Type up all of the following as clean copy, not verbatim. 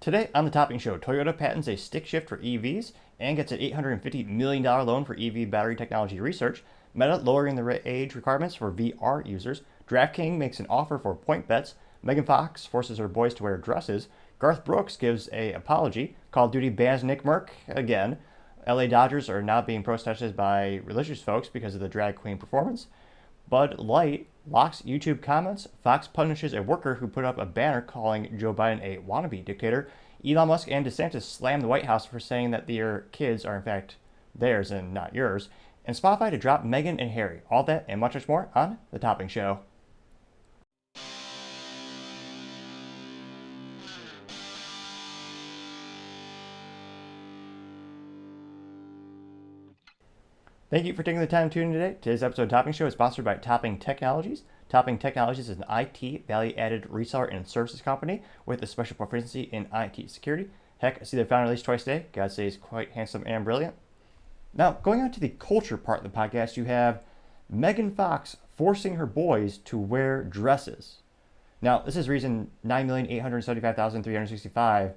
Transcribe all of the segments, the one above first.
Today on the Topping Show, Toyota patents a stick shift for EVs and gets an $850 million loan for EV battery technology research. Meta lowering the age requirements for VR users. DraftKings makes an offer for point bets. Megan Fox forces her boys to wear dresses. Garth Brooks gives an apology. Call of Duty bans Nick Merck again. LA Dodgers are now being protested by religious folks because of the drag queen performance. Bud Light locks YouTube comments. Fox punishes a worker who put up a banner calling Joe Biden a wannabe dictator. Elon Musk and DeSantis slammed the White House for saying that their kids are in fact theirs and not yours. And Spotify to drop Meghan and Harry. All that and much, much more on The Topping Show. Thank you for taking the time to tune in today. Today's episode of Topping Show is sponsored by Topping Technologies. Topping Technologies is an IT value-added reseller and services company with a special proficiency in IT security. Heck, I see their founder at least twice a day. God say he's quite handsome and brilliant. Now, going on to the culture part of the podcast, you have Megan Fox forcing her boys to wear dresses. Now, this is reason 9,875,365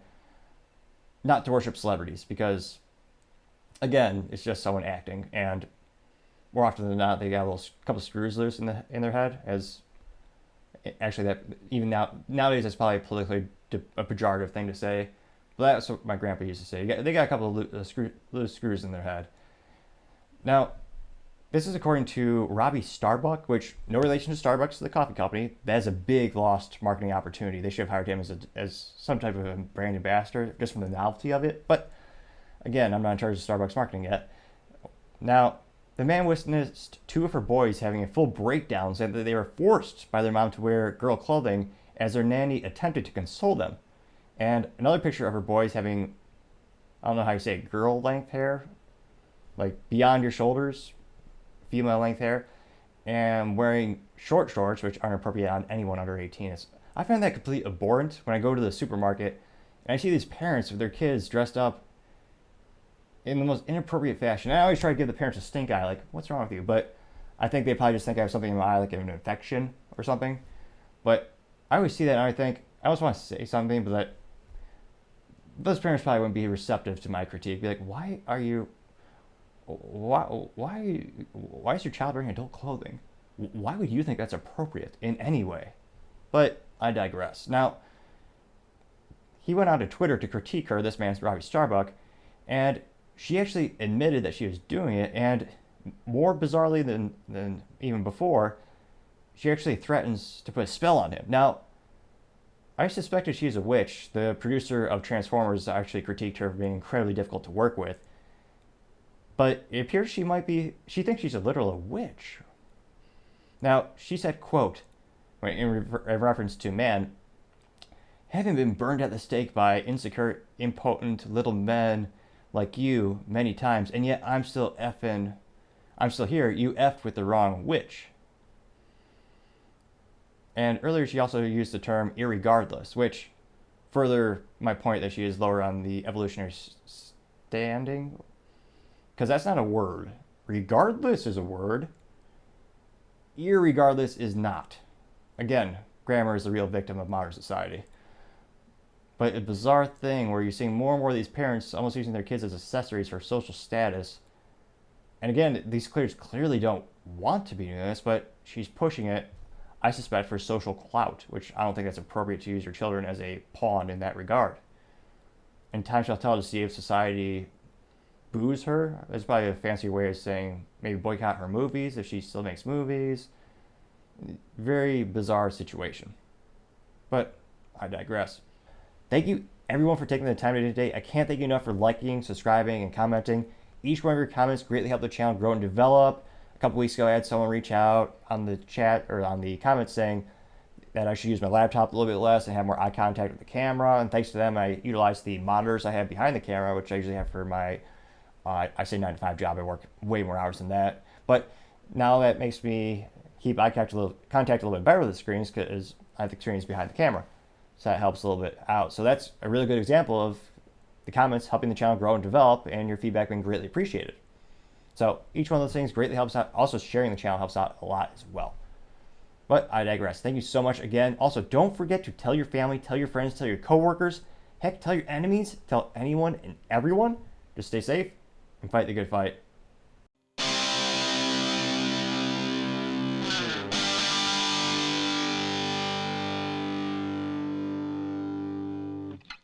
not to worship celebrities because, again, it's just someone acting, and more often than not, they got a couple screws loose in their head. As actually, that even nowadays, that's probably politically a pejorative thing to say. But that's what my grandpa used to say. They got a couple of loose screws in their head. Now, this is according to Robbie Starbuck, which no relation to Starbucks, the coffee company. That is a big lost marketing opportunity. They should have hired him as some type of a brand ambassador just from the novelty of it. But again, I'm not in charge of Starbucks marketing yet. Now, the man witnessed two of her boys having a full breakdown, saying that they were forced by their mom to wear girl clothing as their nanny attempted to console them. And another picture of her boys having, I don't know how you say it, girl length hair, like beyond your shoulders, female length hair, and wearing short shorts, which aren't appropriate on anyone under 18. I find that completely abhorrent when I go to the supermarket and I see these parents with their kids dressed up in the most inappropriate fashion. And I always try to give the parents a stink eye, like, what's wrong with you? But I think they probably just think I have something in my eye, like an infection or something. But I always see that and I think, I always want to say something, but those parents probably wouldn't be receptive to my critique. Be like, why is your child wearing adult clothing? Why would you think that's appropriate in any way? But I digress. Now, he went on to Twitter to critique her, this man's Robbie Starbuck, and she actually admitted that she was doing it, and more bizarrely than even before, she actually threatens to put a spell on him. Now, I suspected she's a witch. The producer of Transformers actually critiqued her for being incredibly difficult to work with. But it appears she thinks she's a literal witch. Now, she said, quote, in reference to man, having been burned at the stake by insecure, impotent little men like you many times, and yet I'm still here, you effed with the wrong witch. And earlier she also used the term irregardless, which further my point that she is lower on the evolutionary standing, because that's not a word. Regardless is a word. Irregardless is not. Again, grammar is the real victim of modern society. But a bizarre thing where you're seeing more and more of these parents almost using their kids as accessories for social status. And again, these kids clearly don't want to be doing this, but she's pushing it, I suspect, for social clout, which I don't think that's appropriate to use your children as a pawn in that regard. And time shall tell to see if society boos her. That's probably a fancy way of saying maybe boycott her movies if she still makes movies. Very bizarre situation. But I digress. Thank you everyone for taking the time today. I can't thank you enough for liking, subscribing, and commenting. Each one of your comments greatly help the channel grow and develop. A couple weeks ago, I had someone reach out on the chat or on the comments saying that I should use my laptop a little bit less and have more eye contact with the camera. And thanks to them, I utilized the monitors I have behind the camera, which I usually have for my, I say 9 to 5 job. I work way more hours than that. But now that makes me keep eye contact a little bit better with the screens because I have the screens behind the camera. So that helps a little bit out. So that's a really good example of the comments helping the channel grow and develop, and your feedback being greatly appreciated. So each one of those things greatly helps out. Also, sharing the channel helps out a lot as well. But I digress. Thank you so much again. Also, don't forget to tell your family, tell your friends, tell your coworkers, Heck, tell your enemies, tell anyone and everyone, just stay safe and fight the good fight.